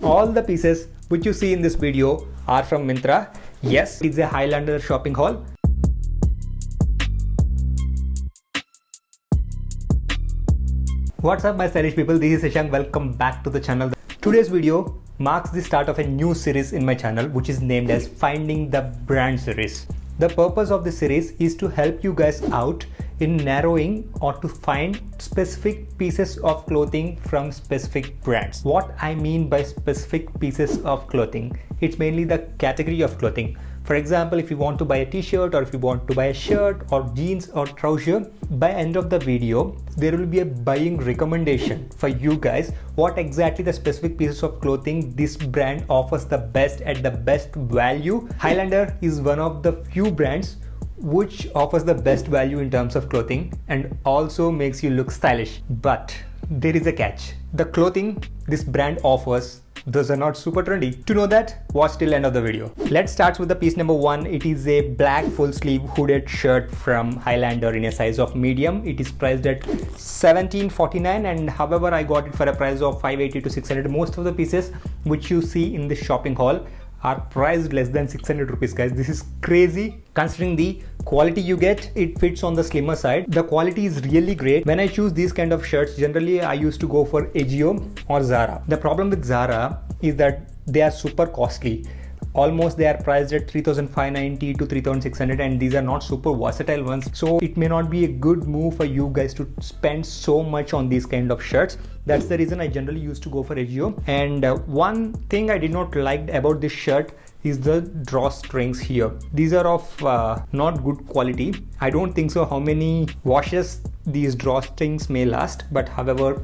All the pieces which you see in this video are from Myntra. Yes, it's a Highlander shopping haul. What's up my stylish people, this is Shashank. Welcome back to the channel. Today's video marks the start of a new series in my channel which is named as Finding the Brand series. The purpose of this series is to help you guys out in narrowing or to find specific pieces of clothing from specific brands. What I mean by specific pieces of clothing, it's mainly the category of clothing. For example, if you want to buy a t-shirt or if you want to buy a shirt or jeans or trouser, by end of the video, there will be a buying recommendation for you guys what exactly the specific pieces of clothing this brand offers the best at the best value. Highlander is one of the few brands which offers the best value in terms of clothing and also makes you look stylish. But there is a catch. The clothing this brand offers, those are not super trendy. To know that, watch till end of the video. Let's start with the piece number one. It is a black full sleeve hooded shirt from Highlander in a size of medium. It is priced at $17.49 and however I got it for a price of $580 to $600. Most of the pieces which you see in this shopping haul are priced less than 600 rupees, guys. This is crazy considering the quality you get. It fits on the slimmer side. The quality is really great. When I choose these kind of shirts, generally I used to go for Ajio or Zara. The problem with Zara is that they are super costly. Almost they are priced at 3,590 to 3,600 and these are not super versatile ones. So it may not be a good move for you guys to spend so much on these kind of shirts. That's the reason I generally used to go for Ajio. And one thing I did not like about this shirt is the drawstrings here. These are of not good quality. I don't think so how many washes these drawstrings may last, but however,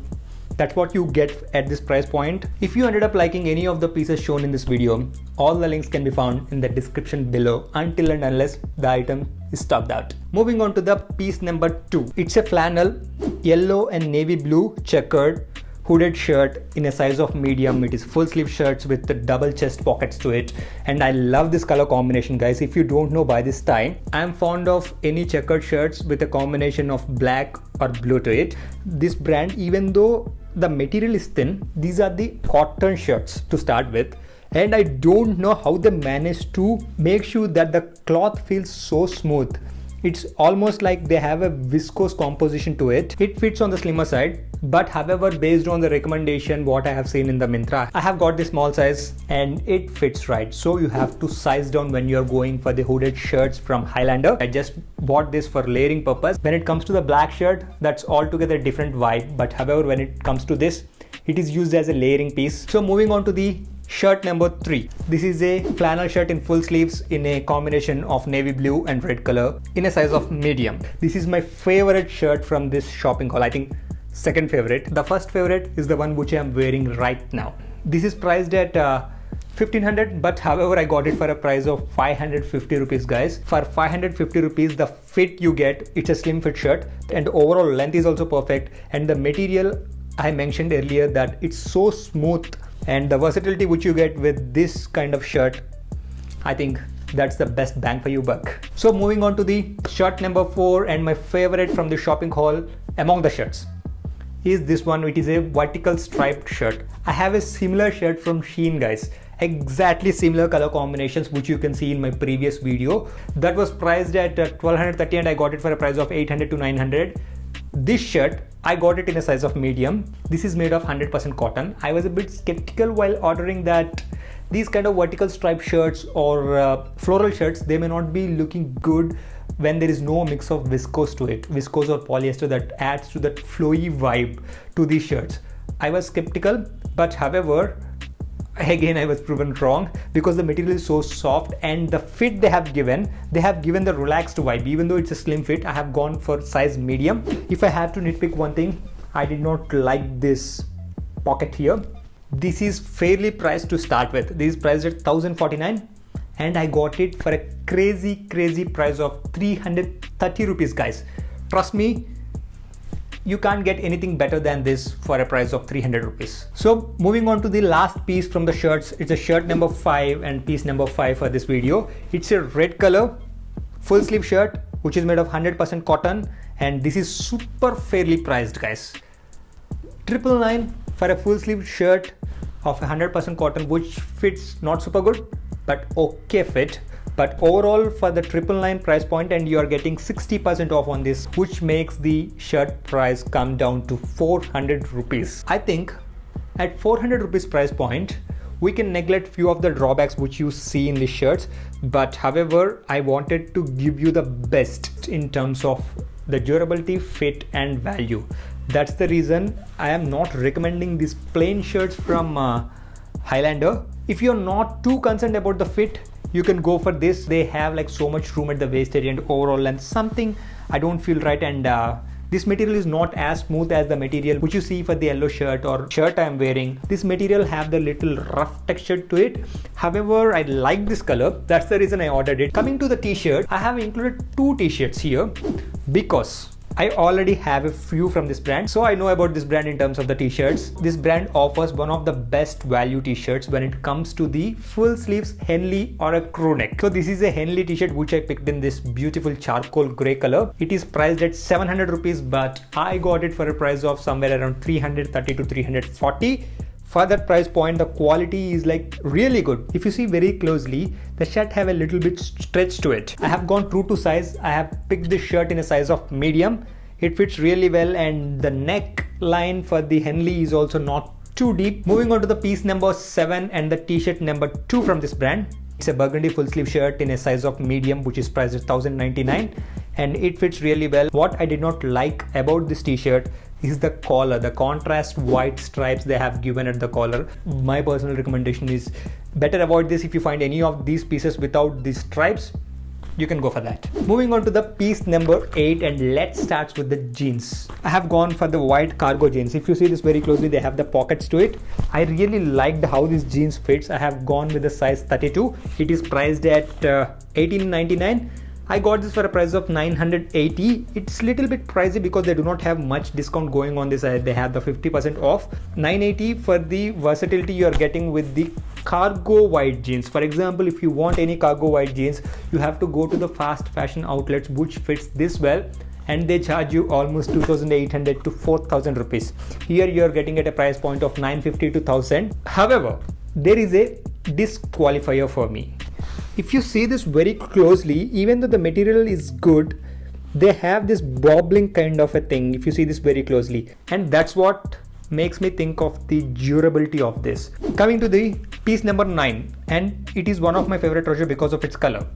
that's what you get at this price point. If you ended up liking any of the pieces shown in this video, all the links can be found in the description below until and unless the item is stocked out. Moving on to the piece number two. It's a flannel, yellow and navy blue checkered hooded shirt in a size of medium. It is full sleeve shirts with the double chest pockets to it and I love this color combination, guys. If you don't know by this time, I'm fond of any checkered shirts with a combination of black or blue to it. This brand, even though the material is thin, these are the cotton shirts to start with and I don't know how they manage to make sure that the cloth feels so smooth. It's almost like they have a viscose composition to it. It fits on the slimmer side, but however, based on the recommendation what I have seen in the Myntra, I have got the small size and it fits right. So you have to size down when you're going for the hooded shirts from Highlander. I just bought this for layering purpose. When it comes to the black shirt, that's altogether a different vibe. But however, when it comes to this, it is used as a layering piece. So moving on to the shirt number three. This is a flannel shirt in full sleeves in a combination of navy blue and red color in a size of medium. This is my favorite shirt from this shopping haul. I think second favorite. The first favorite is the one which I am wearing right now. This is priced at 1,500 but however I got it for a price of 550 rupees, guys. For 550 rupees, the fit you get, it's a slim fit shirt and overall length is also perfect and the material I mentioned earlier that it's so smooth and the versatility which you get with this kind of shirt, I think that's the best bang for your buck. So moving on to the shirt number four and my favorite from the shopping haul among the shirts is this one. It is a vertical striped shirt. I have a similar shirt from Shein, guys. Exactly similar color combinations which you can see in my previous video. That was priced at 1,230 and I got it for a price of 800 to 900. This shirt, I got it in a size of medium. This is made of 100% cotton. I was a bit skeptical while ordering that these kind of vertical striped shirts or floral shirts, they may not be looking good when there is no mix of viscose to it, viscose or polyester that adds to that flowy vibe to these shirts. I was skeptical, but however, again I was proven wrong because the material is so soft and the fit they have given the relaxed vibe. Even though it's a slim fit, I have gone for size medium. If I have to nitpick one thing, I did not like this pocket here. This is fairly priced to start with. This is priced at 1,049 and I got it for a crazy price of 330 rupees, guys. Trust me, you can't get anything better than this for a price of 300 rupees. So moving on to the last piece from the shirts, it's a shirt number 5 and piece number 5 for this video. It's a red color full sleeve shirt which is made of 100% cotton and this is super fairly priced, guys. 999 for a full sleeve shirt of 100% cotton, which fits not super good, but okay fit. But overall for the 999 price point, and you are getting 60% off on this, which makes the shirt price come down to 400 rupees. I think at 400 rupees price point, we can neglect few of the drawbacks which you see in the shirts, but however, I wanted to give you the best in terms of the durability, fit and value. That's the reason I am not recommending these plain shirts from Highlander. If you're not too concerned about the fit, you can go for this. They have like so much room at the waist area and overall length, something I don't feel right, and this material is not as smooth as the material which you see for the yellow shirt or shirt I am wearing. This material have the little rough texture to it. However, I like this color. That's the reason I ordered it. Coming to the t-shirt, I have included 2 t-shirts here because I already have a few from this brand, so I know about this brand in terms of the t-shirts. This brand offers one of the best value t-shirts when it comes to the full sleeves Henley or a crew neck. So this is a Henley t-shirt which I picked in this beautiful charcoal grey color. It is priced at 700 rupees, but I got it for a price of somewhere around 330 to 340. For that price point, the quality is like really good. If you see very closely, the shirt have a little bit stretch to it. I have gone true to size. I have picked this shirt in a size of medium. It fits really well, and the neck line for the Henley is also not too deep. Moving on to the piece number 7 and the t-shirt number 2 from this brand. It's a burgundy full sleeve shirt in a size of medium, which is priced at 1099, and it fits really well. What I did not like about this t-shirt is the collar, the contrast white stripes they have given at the collar. My personal recommendation is better avoid this. If you find any of these pieces without these stripes, you can go for that. Moving on to the piece number 8, and let's start with the jeans. I have gone for the white cargo jeans. If you see this very closely, they have the pockets to it. I really liked how this jeans fits. I have gone with the size 32. It is priced at 1899. I got this for a price of 980. It's a little bit pricey because they do not have much discount going on this. They have the 50% off. 980 for the versatility you are getting with the cargo white jeans. For example, if you want any cargo white jeans, you have to go to the fast fashion outlets which fits this well, and they charge you almost 2800 to 4000 rupees. Here you are getting at a price point of 950 to 1000. However, there is a disqualifier for me. If you see this very closely, even though the material is good, they have this bobbling kind of a thing if you see this very closely, and that's what makes me think of the durability of this. Coming to the piece number 9, and it is one of my favorite trouser because of its color.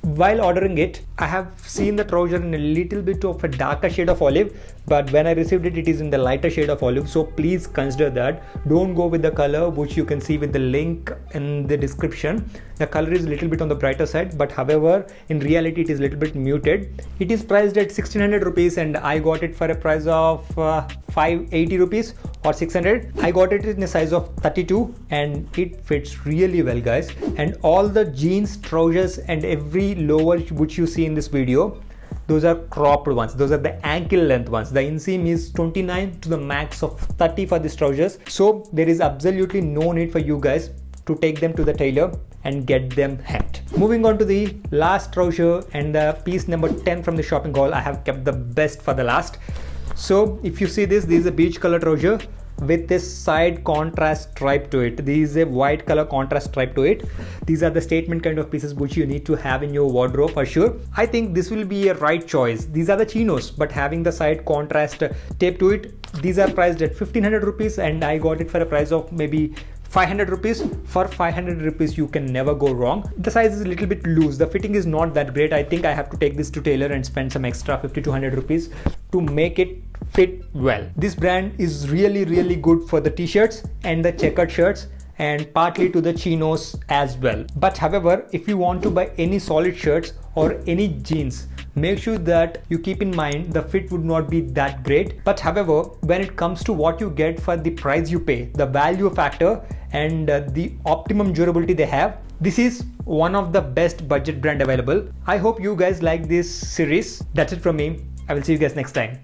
While ordering it, I have seen the trouser in a little bit of a darker shade of olive, but when I received it, it is in the lighter shade of olive. So please consider that. Don't go with the color which you can see with the link in the description. The color is a little bit on the brighter side, but however, in reality, it is a little bit muted. It is priced at 1600 rupees, and I got it for a price of 580 rupees or 600. I got it in a size of 32, and it fits really well, guys. And all the jeans, trousers, and every lower which you see in this video, those are cropped ones. Those are the ankle length ones. The inseam is 29 to the max of 30 for these trousers. So there is absolutely no need for you guys to take them to the tailor and get them hemmed. Moving on to the last trouser and the piece number 10 from the shopping haul. I have kept the best for the last. So if you see this is a beige color trouser with this side contrast stripe to it. This is a white color contrast stripe to it. These are the statement kind of pieces which you need to have in your wardrobe for sure. I think this will be a right choice. These are the chinos, but having the side contrast tape to it. These are priced at 1500 rupees, and I got it for a price of maybe 500 rupees. For 500 rupees you can never go wrong. The size is a little bit loose. The fitting is not that great. I think I have to take this to tailor and spend some extra 50 to 100 rupees to make it fit well. This brand is really good for the t-shirts and the checkered shirts, and partly to the chinos as well. But however, if you want to buy any solid shirts or any jeans, make sure that you keep in mind the fit would not be that great. But however, when it comes to what you get for the price you pay, the value factor and the optimum durability they have, this is one of the best budget brand available. I hope you guys like this series. That's it from me. I will see you guys next time.